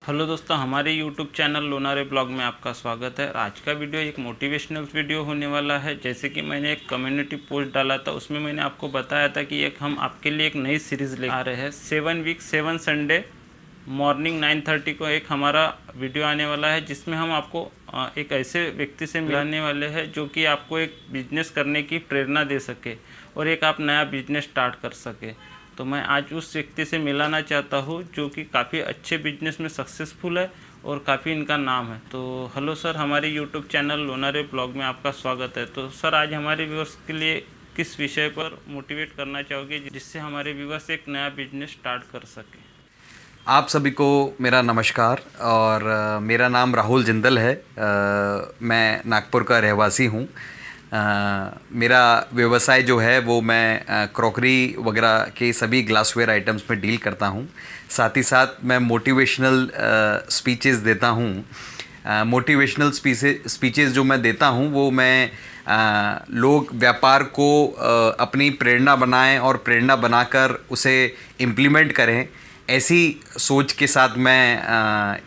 Hello दोस्तों, हमारे YouTube channel Lonare blog में आपका स्वागत है। आज का वीडियो एक मोटिवेशनल वीडियो होने वाला है। जैसे कि मैंने एक कम्युनिटी पोस्ट डाला था, उसमें मैंने आपको बताया था कि हम आपके लिए एक नई सीरीज़ ले आ रहे हैं। 7 वीक 7 संडे मॉर्निंग 9:30 को एक हमारा वीडियो आने वाला है, जिसमें हम आपको एक ऐसे व्यक्ति से मिलाने वाले हैं जो कि आपको एक बिजनेस करने की प्रेरणा दे सके और एक आप नया बिजनेस स्टार्ट कर सके। तो मैं आज उस व्यक्ति से मिलाना चाहता हूँ जो कि काफ़ी अच्छे बिजनेस में सक्सेसफुल है और काफ़ी इनका नाम है। तो हेलो सर, हमारे यूट्यूब चैनल लोनारे ब्लॉग में आपका स्वागत है। तो सर, आज हमारे व्यूअर्स के लिए किस विषय पर मोटिवेट करना चाहोगे जिससे हमारे व्यूअर्स एक नया बिजनेस स्टार्ट कर सके? आप सभी को मेरा नमस्कार और मेरा नाम राहुल जिंदल है। मैं नागपुर का रहवासी हूँ। मेरा व्यवसाय जो है वो मैं क्रॉकरी वगैरह के सभी ग्लासवेयर आइटम्स में डील करता हूँ। साथ ही साथ मैं मोटिवेशनल स्पीचेस देता हूँ। मोटिवेशनल स्पीचेस जो मैं देता हूँ वो मैं लोग व्यापार को अपनी प्रेरणा बनाएं और प्रेरणा बनाकर उसे इम्प्लीमेंट करें, ऐसी सोच के साथ मैं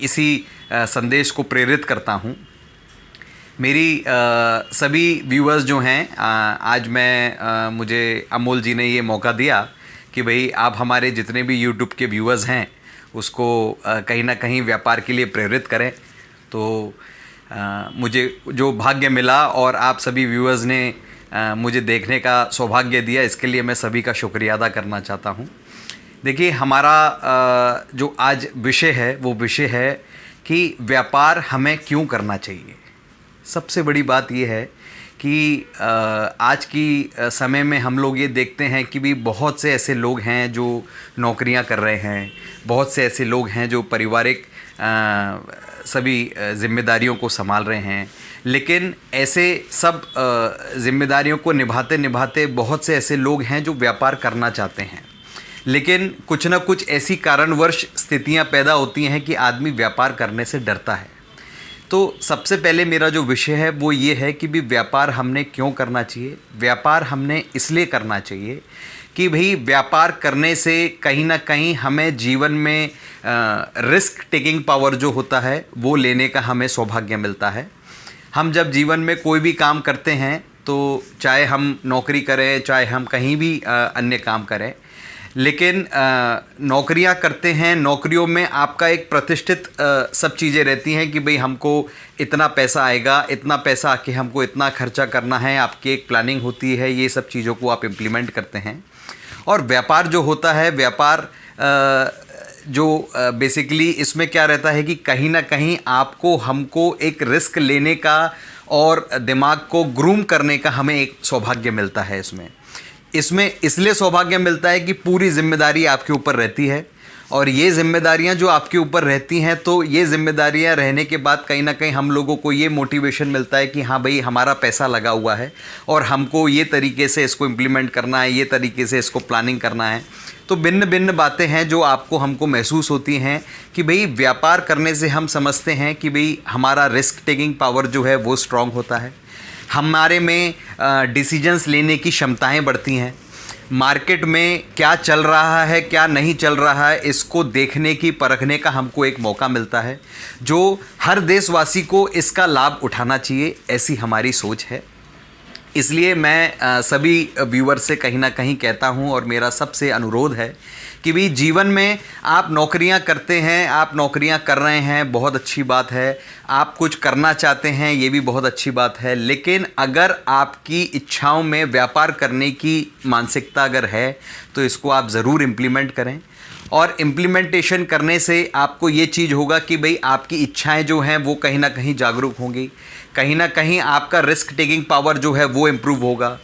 इसी संदेश को प्रेरित करता हूँ। मेरी सभी व्यूअर्स जो हैं, आज मुझे अमोल जी ने ये मौका दिया कि भाई आप हमारे जितने भी यूट्यूब के व्यूअर्स हैं उसको कहीं ना कहीं व्यापार के लिए प्रेरित करें। तो मुझे जो भाग्य मिला और आप सभी व्यूअर्स ने मुझे देखने का सौभाग्य दिया, इसके लिए मैं सभी का शुक्रिया अदा करना चाहता हूँ। देखिए, हमारा जो आज विषय है वो विषय है कि व्यापार हमें क्यों करना चाहिए। सबसे बड़ी बात ये है कि आज की समय में हम लोग ये देखते हैं कि भी बहुत से ऐसे लोग हैं जो नौकरियां कर रहे हैं, बहुत से ऐसे लोग हैं जो पारिवारिक सभी जिम्मेदारियों को संभाल रहे हैं, लेकिन ऐसे सब जिम्मेदारियों को निभाते निभाते बहुत से ऐसे लोग हैं जो व्यापार करना चाहते हैं, लेकिन कुछ ना कुछ ऐसी कारणवश स्थितियां पैदा होती हैं कि आदमी व्यापार करने से डरता है। तो सबसे पहले मेरा जो विषय है वो ये है कि भी व्यापार हमने क्यों करना चाहिए। व्यापार हमने इसलिए करना चाहिए कि भाई व्यापार करने से कहीं ना कहीं हमें जीवन में रिस्क टेकिंग पावर जो होता है वो लेने का हमें सौभाग्य मिलता है। हम जब जीवन में कोई भी काम करते हैं, तो चाहे हम नौकरी करें, चाहे हम कहीं भी अन्य काम करें, लेकिन नौकरियां करते हैं, नौकरियों में आपका एक प्रतिष्ठित सब चीज़ें रहती हैं कि भाई हमको इतना पैसा आएगा, इतना पैसा आके हमको इतना खर्चा करना है, आपकी एक प्लानिंग होती है, ये सब चीज़ों को आप इम्प्लीमेंट करते हैं। और व्यापार जो होता है, व्यापार जो बेसिकली इसमें क्या रहता है कि कहीं ना कहीं आपको हमको एक रिस्क लेने का और दिमाग को ग्रूम करने का हमें एक सौभाग्य मिलता है। इसमें इसलिए सौभाग्य मिलता है कि पूरी जिम्मेदारी आपके ऊपर रहती है, और ये जिम्मेदारियां जो आपके ऊपर रहती हैं, तो ये जिम्मेदारियां रहने के बाद कहीं ना कहीं हम लोगों को ये मोटिवेशन मिलता है कि हाँ भाई, हमारा पैसा लगा हुआ है और हमको ये तरीके से इसको इम्प्लीमेंट करना है, ये तरीके से इसको प्लानिंग करना है। तो भिन्न भिन्न बातें हैं जो हमको महसूस होती हैं कि भाई व्यापार करने से हम समझते हैं कि भाई हमारा रिस्क टेकिंग पावर जो है वो स्ट्रांग होता है, हमारे में डिसीजंस लेने की क्षमताएं बढ़ती हैं, मार्केट में क्या चल रहा है क्या नहीं चल रहा है इसको देखने की परखने का हमको एक मौका मिलता है, जो हर देशवासी को इसका लाभ उठाना चाहिए, ऐसी हमारी सोच है। इसलिए मैं सभी व्यूअर से कहीं ना कहीं कहता हूं और मेरा सबसे अनुरोध है कि भी जीवन में आप नौकरियां करते हैं, आप नौकरियां कर रहे हैं, बहुत अच्छी बात है, आप कुछ करना चाहते हैं, ये भी बहुत अच्छी बात है, लेकिन अगर आपकी इच्छाओं में व्यापार करने की मानसिकता अगर है तो इसको आप ज़रूर इम्प्लीमेंट करें। और इम्प्लीमेंटेशन करने से आपको ये चीज़ होगा कि भाई आपकी इच्छाएं जो हैं वो कहीं ना कहीं जागरूक होंगी, कहीं ना कहीं आपका रिस्क टेकिंग पावर जो है वो इम्प्रूव होगा,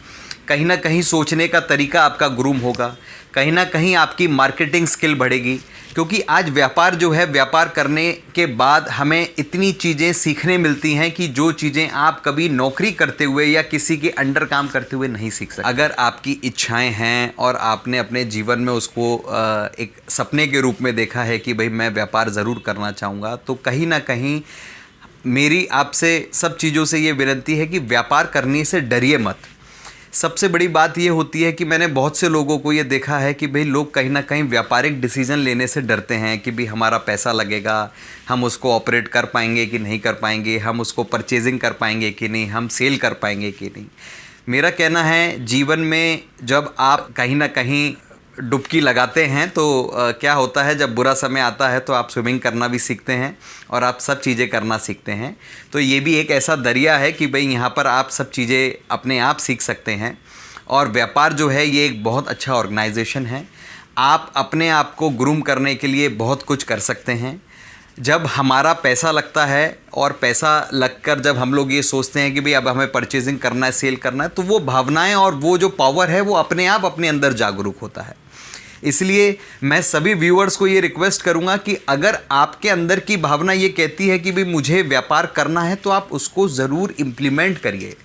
कहीं ना कहीं सोचने का तरीका आपका ग्रूम होगा, कहीं ना कहीं आपकी मार्केटिंग स्किल बढ़ेगी। क्योंकि आज व्यापार जो है, व्यापार करने के बाद हमें इतनी चीज़ें सीखने मिलती हैं कि जो चीज़ें आप कभी नौकरी करते हुए या किसी के अंडर काम करते हुए नहीं सीख सकते। अगर आपकी इच्छाएं हैं और आपने अपने जीवन में उसको एक सपने के रूप में देखा है कि भाई मैं व्यापार ज़रूर करना चाहूँगा, तो कहीं ना कहीं मेरी आपसे सब चीज़ों से ये विनती है कि व्यापार करने से डरिए मत। सबसे बड़ी बात ये होती है कि मैंने बहुत से लोगों को ये देखा है कि भाई लोग कहीं ना कहीं व्यापारिक डिसीजन लेने से डरते हैं कि भाई हमारा पैसा लगेगा, हम उसको ऑपरेट कर पाएंगे कि नहीं कर पाएंगे, हम उसको परचेजिंग कर पाएंगे कि नहीं, हम सेल कर पाएंगे कि नहीं। मेरा कहना है जीवन में जब आप कहीं ना कहीं डुबकी लगाते हैं तो क्या होता है, जब बुरा समय आता है तो आप स्विमिंग करना भी सीखते हैं और आप सब चीज़ें करना सीखते हैं। तो ये भी एक ऐसा दरिया है कि भाई यहाँ पर आप सब चीज़ें अपने आप सीख सकते हैं। और व्यापार जो है ये एक बहुत अच्छा ऑर्गेनाइजेशन है। आप अपने आप को ग्रूम करने के लिए बहुत कुछ कर सकते हैं। जब हमारा पैसा लगता है और पैसा लगकर जब हम लोग ये सोचते हैं कि भाई अब हमें परचेजिंग करना है, सेल करना है, तो वो भावनाएं और वो जो पावर है वो अपने आप अपने अंदर जागरूक होता है। इसलिए मैं सभी व्यूअर्स को ये रिक्वेस्ट करूंगा कि अगर आपके अंदर की भावना ये कहती है कि भाई मुझे व्यापार करना है, तो आप उसको ज़रूर इम्प्लीमेंट करिए।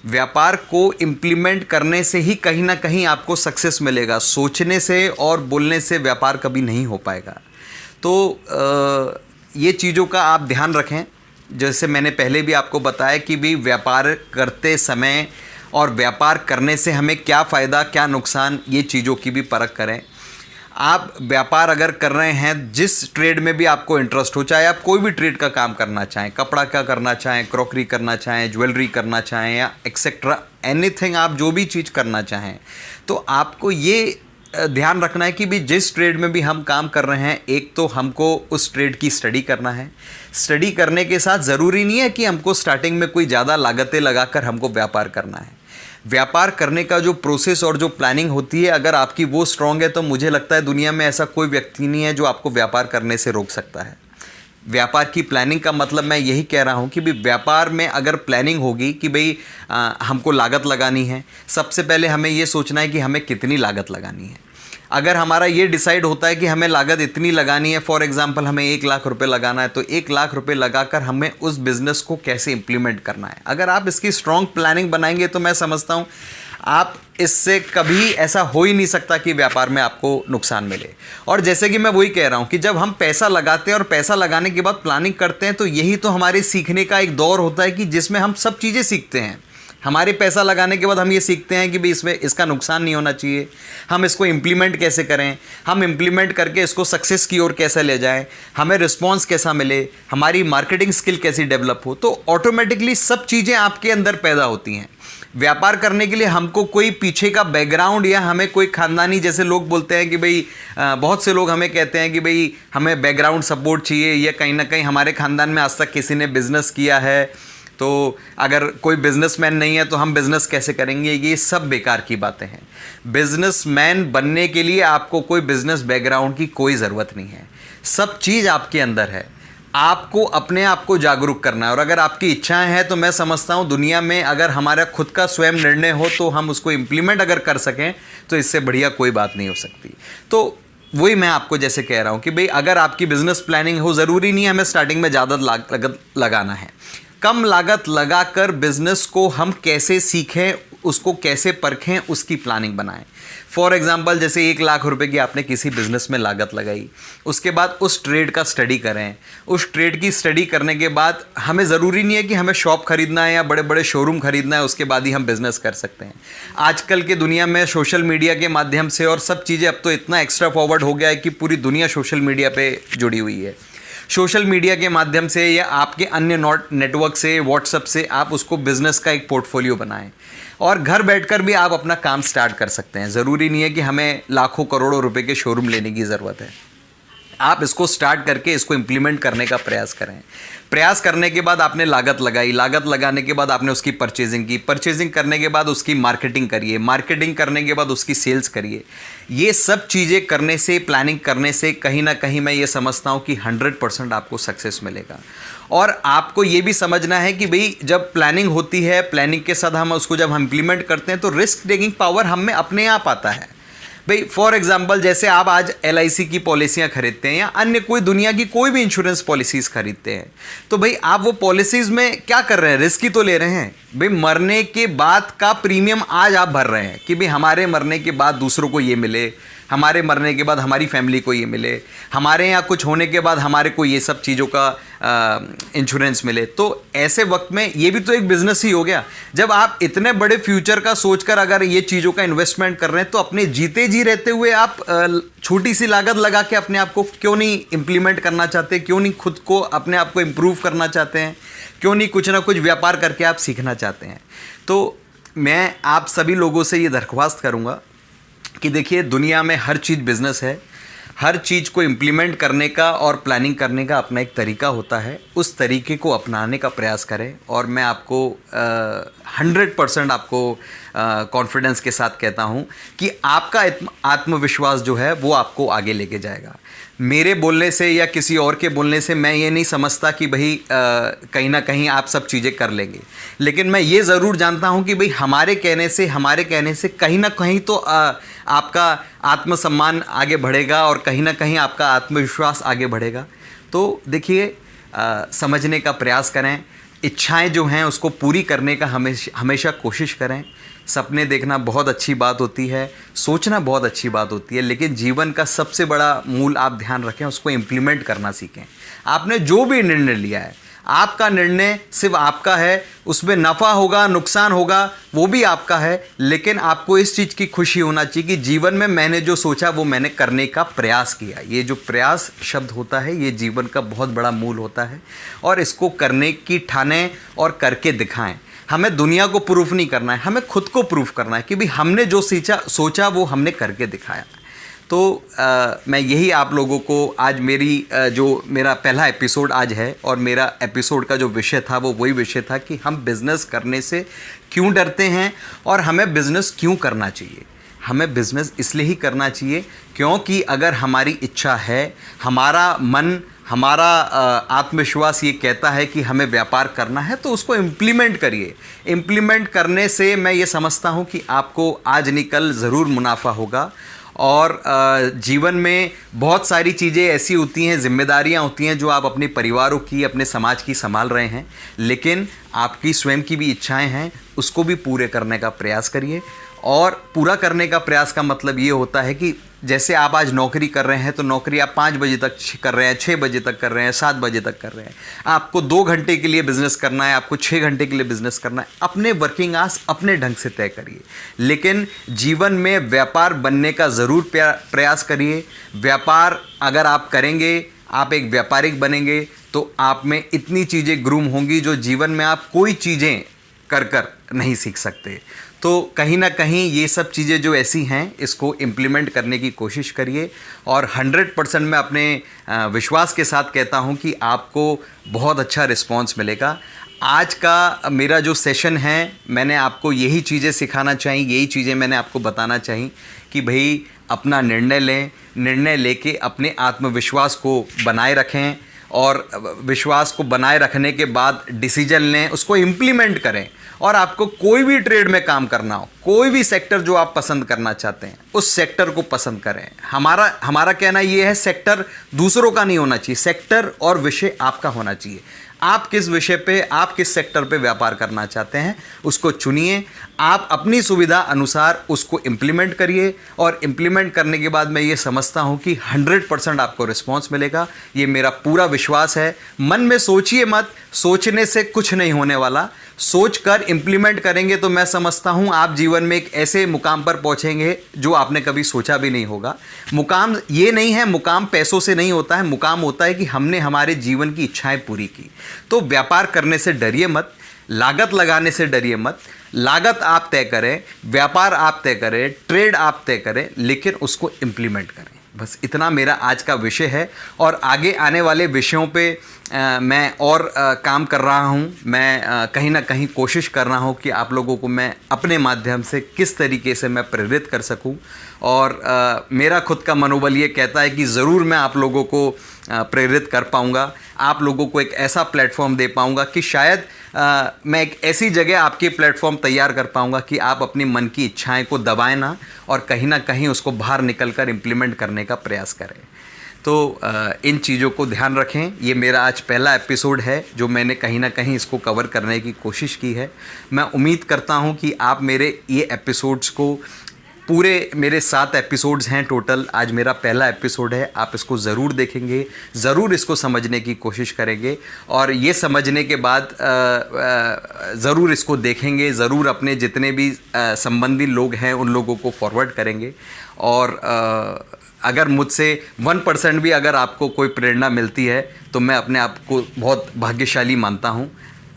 व्यापार को इम्प्लीमेंट करने से ही कहीं ना कहीं आपको सक्सेस मिलेगा। सोचने से और बोलने से व्यापार कभी नहीं हो पाएगा। तो ये चीज़ों का आप ध्यान रखें। जैसे मैंने पहले भी आपको बताया कि भी व्यापार करते समय और व्यापार करने से हमें क्या फ़ायदा क्या नुकसान, ये चीज़ों की भी परख करें। आप व्यापार अगर कर रहे हैं, जिस ट्रेड में भी आपको इंटरेस्ट हो, चाहे आप कोई भी ट्रेड का काम करना चाहें, कपड़ा का करना चाहें, क्रॉकरी करना चाहें, ज्वेलरी करना चाहें या एक्सेट्रा एनीथिंग, आप जो भी चीज़ करना चाहें, तो आपको ये ध्यान रखना है कि भी जिस ट्रेड में भी हम काम कर रहे हैं, एक तो हमको उस ट्रेड की स्टडी करना है। स्टडी करने के साथ ज़रूरी नहीं है कि हमको स्टार्टिंग में कोई ज़्यादा लागतें लगाकर हमको व्यापार करना है। व्यापार करने का जो प्रोसेस और जो प्लानिंग होती है, अगर आपकी वो स्ट्रॉन्ग है, तो मुझे लगता है दुनिया में ऐसा कोई व्यक्ति नहीं है जो आपको व्यापार करने से रोक सकता है। व्यापार की प्लानिंग का मतलब मैं यही कह रहा हूँ कि भाई व्यापार में अगर प्लानिंग होगी कि भाई हमको लागत लगानी है, सबसे पहले हमें ये सोचना है कि हमें कितनी लागत लगानी है। अगर हमारा ये डिसाइड होता है कि हमें लागत इतनी लगानी है, फॉर एग्जांपल हमें 1 लाख रुपए लगाना है, तो 1 लाख रुपए लगाकर हमें उस बिज़नेस को कैसे इम्प्लीमेंट करना है, अगर आप इसकी स्ट्रॉन्ग प्लानिंग बनाएंगे तो मैं समझता हूँ आप इससे कभी ऐसा हो ही नहीं सकता कि व्यापार में आपको नुकसान मिले। और जैसे कि मैं वही कह रहा हूँ कि जब हम पैसा लगाते हैं और पैसा लगाने के बाद प्लानिंग करते हैं, तो यही तो हमारे सीखने का एक दौर होता है कि जिसमें हम सब चीज़ें सीखते हैं। हमारे पैसा लगाने के बाद हम ये सीखते हैं कि भाई इसमें इसका नुकसान नहीं होना चाहिए, हम इसको इम्प्लीमेंट कैसे करें, हम इम्प्लीमेंट करके इसको सक्सेस की ओर कैसे ले जाएं, हमें रिस्पॉन्स कैसा मिले, हमारी मार्केटिंग स्किल कैसी डेवलप हो। तो ऑटोमेटिकली सब चीज़ें आपके अंदर पैदा होती हैं। व्यापार करने के लिए हमको कोई पीछे का बैकग्राउंड या हमें कोई खानदानी, जैसे लोग बोलते हैं कि भाई बहुत से लोग हमें कहते हैं कि भाई हमें बैकग्राउंड सपोर्ट चाहिए, या कहीं ना कहीं हमारे खानदान में आज तक किसी ने बिज़नेस किया है, तो अगर कोई बिजनेसमैन नहीं है तो हम बिज़नेस कैसे करेंगे। ये सब बेकार की बातें हैं। बिजनेसमैन बनने के लिए आपको कोई बिज़नेस बैकग्राउंड की कोई ज़रूरत नहीं है, सब चीज़ आपके अंदर है। आपको अपने आप को जागरूक करना है, और अगर आपकी इच्छाएं हैं तो मैं समझता हूं दुनिया में अगर हमारा खुद का स्वयं निर्णय हो तो हम उसको इम्प्लीमेंट अगर कर सकें तो इससे बढ़िया कोई बात नहीं हो सकती। तो वही मैं आपको जैसे कह रहा हूं कि भाई अगर आपकी बिज़नेस प्लानिंग हो, ज़रूरी नहीं है हमें स्टार्टिंग में ज़्यादा लागत लगाना है। कम लागत लगाकर बिज़नेस को हम कैसे सीखें, उसको कैसे परखें, उसकी प्लानिंग बनाएं। फॉर एग्जांपल जैसे 1 लाख रुपए की आपने किसी बिज़नेस में लागत लगाई, उसके बाद उस ट्रेड का स्टडी करें। उस ट्रेड की स्टडी करने के बाद हमें ज़रूरी नहीं है कि हमें शॉप खरीदना है या बड़े बड़े शोरूम खरीदना है, उसके बाद ही हम बिज़नेस कर सकते हैं। आजकल के दुनिया में सोशल मीडिया के माध्यम से और सब चीज़ें अब तो इतना एक्स्ट्रा फॉरवर्ड हो गया है कि पूरी दुनिया सोशल मीडिया पर जुड़ी हुई है। सोशल मीडिया के माध्यम से या आपके अन्य नेटवर्क से, व्हाट्सएप से आप उसको बिज़नेस का एक पोर्टफोलियो बनाएं और घर बैठकर भी आप अपना काम स्टार्ट कर सकते हैं। ज़रूरी नहीं है कि हमें लाखों करोड़ों रुपए के शोरूम लेने की ज़रूरत है। आप इसको स्टार्ट करके इसको इम्प्लीमेंट करने का प्रयास करें। प्रयास करने के बाद आपने लागत लगाई, लागत लगाने के बाद आपने उसकी परचेजिंग की, परचेजिंग करने के बाद उसकी मार्केटिंग करिए, मार्केटिंग करने के बाद उसकी सेल्स करिए। ये सब चीज़ें करने से, प्लानिंग करने से कहीं ना कहीं मैं ये समझता हूँ कि 100% आपको सक्सेस मिलेगा। और आपको ये भी समझना है कि भाई जब प्लानिंग होती है, प्लानिंग के साथ हम उसको जब हम इम्प्लीमेंट करते हैं तो रिस्क टेकिंग पावर हम में अपने आप आता है। भाई फॉर एग्जांपल जैसे आप आज LIC की पॉलिसियां खरीदते हैं या अन्य कोई दुनिया की कोई भी इंश्योरेंस पॉलिसीज़ खरीदते हैं, तो भाई आप वो पॉलिसीज़ में क्या कर रहे हैं, रिस्क ही तो ले रहे हैं। भाई मरने के बाद का प्रीमियम आज आप भर रहे हैं कि भाई हमारे मरने के बाद दूसरों को ये मिले, हमारे मरने के बाद हमारी फैमिली को ये मिले, हमारे यहाँ कुछ होने के बाद हमारे को ये सब चीज़ों का इंश्योरेंस मिले। तो ऐसे वक्त में ये भी तो एक बिजनेस ही हो गया। जब आप इतने बड़े फ्यूचर का सोचकर अगर ये चीज़ों का इन्वेस्टमेंट कर रहे हैं तो अपने जीते जी रहते हुए आप छोटी सी लागत लगा के अपने आप को क्यों नहीं इम्प्लीमेंट करना चाहते, क्यों नहीं खुद को अपने आप को इम्प्रूव करना चाहते हैं, क्यों नहीं कुछ ना कुछ व्यापार करके आप सीखना चाहते हैं। तो मैं आप सभी लोगों से ये दरख्वास्त करूँगा कि देखिए, दुनिया में हर चीज़ बिजनेस है। हर चीज़ को इम्प्लीमेंट करने का और प्लानिंग करने का अपना एक तरीका होता है। उस तरीके को अपनाने का प्रयास करें और मैं आपको 100% आपको कॉन्फिडेंस के साथ कहता हूँ कि आपका आत्मविश्वास जो है वो आपको आगे लेके जाएगा। मेरे बोलने से या किसी और के बोलने से मैं ये नहीं समझता कि भाई कहीं ना कहीं आप सब चीज़ें कर लेंगे, लेकिन मैं ये ज़रूर जानता हूँ कि भाई हमारे कहने से कहीं ना कहीं तो आपका आत्मसम्मान आगे बढ़ेगा और कहीं ना कहीं आपका आत्मविश्वास आगे बढ़ेगा। तो देखिए, समझने का प्रयास करें, इच्छाएं जो हैं उसको पूरी करने का हमेशा कोशिश करें। सपने देखना बहुत अच्छी बात होती है, सोचना बहुत अच्छी बात होती है, लेकिन जीवन का सबसे बड़ा मूल आप ध्यान रखें, उसको इम्प्लीमेंट करना सीखें। आपने जो भी निर्णय लिया है, आपका निर्णय सिर्फ आपका है, उसमें नफ़ा होगा नुकसान होगा वो भी आपका है, लेकिन आपको इस चीज़ की खुशी होना चाहिए कि जीवन में मैंने जो सोचा वो मैंने करने का प्रयास किया। ये जो प्रयास शब्द होता है ये जीवन का बहुत बड़ा मूल होता है और इसको करने की ठानें और करके दिखाएं। हमें दुनिया को प्रूफ नहीं करना है, हमें खुद को प्रूफ करना है कि भाई हमने जो सोचा वो हमने करके दिखाया। तो मैं यही आप लोगों को आज मेरा पहला एपिसोड आज है और मेरा एपिसोड का जो विषय था वो वही विषय था कि हम बिज़नेस करने से क्यों डरते हैं और हमें बिज़नेस क्यों करना चाहिए। हमें बिज़नेस इसलिए ही करना चाहिए क्योंकि अगर हमारी इच्छा है, हमारा मन, हमारा आत्मविश्वास ये कहता है कि हमें व्यापार करना है तो उसको इम्प्लीमेंट करिए। इम्प्लीमेंट करने से मैं ये समझता हूँ कि आपको आज नहीं कल ज़रूर मुनाफा होगा। और जीवन में बहुत सारी चीज़ें ऐसी होती हैं, जिम्मेदारियां होती हैं जो आप अपने परिवारों की, अपने समाज की संभाल रहे हैं, लेकिन आपकी स्वयं की भी इच्छाएं हैं, उसको भी पूरे करने का प्रयास करिए। और पूरा करने का प्रयास का मतलब ये होता है कि जैसे आप आज नौकरी कर रहे हैं तो नौकरी आप 5 बजे तक कर रहे हैं, 6 बजे तक कर रहे हैं, 7 बजे तक कर रहे हैं। आपको 2 घंटे के लिए बिज़नेस करना है, आपको 6 घंटे के लिए बिज़नेस करना है। अपने वर्किंग आवर्स अपने ढंग से तय करिए, लेकिन जीवन में व्यापार बनने का ज़रूर प्रयास करिए। व्यापार अगर आप करेंगे, आप एक व्यापारिक बनेंगे तो आप में इतनी चीज़ें ग्रूम होंगी जो जीवन में आप कोई चीज़ें कर नहीं सीख सकते। तो कहीं ना कहीं ये सब चीज़ें जो ऐसी हैं इसको इम्प्लीमेंट करने की कोशिश करिए और 100% मैं अपने विश्वास के साथ कहता हूँ कि आपको बहुत अच्छा रिस्पांस मिलेगा। आज का मेरा जो सेशन है मैंने आपको यही चीज़ें सिखाना चाहिए, यही चीज़ें मैंने आपको बताना चाहिए कि भाई अपना निर्णय लें, निर्णय लेके अपने आत्मविश्वास को बनाए रखें और विश्वास को बनाए रखने के बाद डिसीजन लें, उसको इम्प्लीमेंट करें। और आपको कोई भी ट्रेड में काम करना हो, कोई भी सेक्टर जो आप पसंद करना चाहते हैं उस सेक्टर को पसंद करें। हमारा कहना ये है, सेक्टर दूसरों का नहीं होना चाहिए, सेक्टर और विषय आपका होना चाहिए। आप किस विषय पे, आप किस सेक्टर पे व्यापार करना चाहते हैं उसको चुनिए, आप अपनी सुविधा अनुसार उसको इम्प्लीमेंट करिए और इम्प्लीमेंट करने के बाद मैं ये समझता हूँ कि 100% आपको रिस्पांस मिलेगा। ये मेरा पूरा विश्वास है। मन में सोचिए मत, सोचने से कुछ नहीं होने वाला, सोच कर इम्प्लीमेंट करेंगे तो मैं समझता हूँ आप जीवन में एक ऐसे मुकाम पर पहुँचेंगे जो आपने कभी सोचा भी नहीं होगा। मुकाम ये नहीं है, मुकाम पैसों से नहीं होता है, मुकाम होता है कि हमने हमारे जीवन की इच्छाएं पूरी की। तो व्यापार करने से डरिए मत, लागत लगाने से डरिए मत। लागत आप तय करें, व्यापार आप तय करें, ट्रेड आप तय करें, लेकिन उसको इम्प्लीमेंट करें। बस इतना मेरा आज का विषय है और आगे आने वाले विषयों पे मैं और काम कर रहा हूँ। मैं कहीं ना कहीं कोशिश कर रहा हूँ कि आप लोगों को मैं अपने माध्यम से किस तरीके से मैं प्रेरित कर सकूँ और मेरा खुद का मनोबल ये कहता है कि ज़रूर मैं आप लोगों को प्रेरित कर पाऊँगा, आप लोगों को एक ऐसा प्लेटफॉर्म दे पाऊँगा कि शायद मैं एक ऐसी जगह आपके प्लेटफॉर्म तैयार कर पाऊँगा कि आप अपनी मन की इच्छाएं को दबाएं ना और कहीं ना कहीं उसको बाहर निकल कर इम्प्लीमेंट करने का प्रयास करें। तो इन चीज़ों को ध्यान रखें। ये मेरा आज पहला एपिसोड है जो मैंने कहीं ना कहीं इसको कवर करने की कोशिश की है। मैं उम्मीद करता हूँ कि आप मेरे ये एपिसोड्स को पूरे मेरे 7 एपिसोड्स हैं टोटल, आज मेरा पहला एपिसोड है। आप इसको ज़रूर देखेंगे, ज़रूर इसको समझने की कोशिश करेंगे और ये समझने के बाद ज़रूर इसको देखेंगे, ज़रूर अपने जितने भी संबंधी लोग हैं उन लोगों को फॉरवर्ड करेंगे। और अगर मुझसे 1% भी अगर आपको कोई प्रेरणा मिलती है तो मैं अपने आप को बहुत भाग्यशाली मानता हूँ।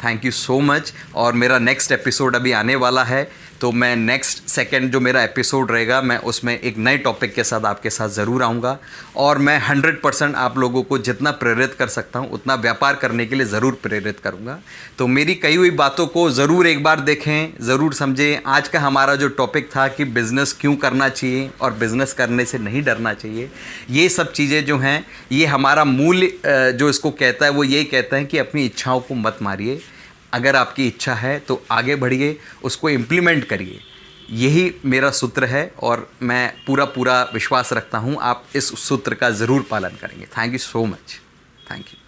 Thank you so much. और मेरा नेक्स्ट एपिसोड अभी आने वाला है, तो मैं नेक्स्ट सेकंड जो मेरा एपिसोड रहेगा मैं उसमें एक नए टॉपिक के साथ आपके साथ ज़रूर आऊँगा। और मैं 100% आप लोगों को जितना प्रेरित कर सकता हूँ उतना व्यापार करने के लिए ज़रूर प्रेरित करूँगा। तो मेरी कही हुई बातों को ज़रूर एक बार देखें, ज़रूर समझें। आज का हमारा जो टॉपिक था कि बिज़नेस क्यों करना चाहिए और बिज़नेस करने से नहीं डरना चाहिए, ये सब चीज़ें जो हैं ये हमारा मूल्य जो इसको कहता है वो यही कहता है कि अपनी इच्छाओं को मत मारिए। अगर आपकी इच्छा है तो आगे बढ़िए, उसको इम्प्लीमेंट करिए। यही मेरा सूत्र है और मैं पूरा विश्वास रखता हूँ आप इस सूत्र का ज़रूर पालन करेंगे। Thank you so much. Thank you.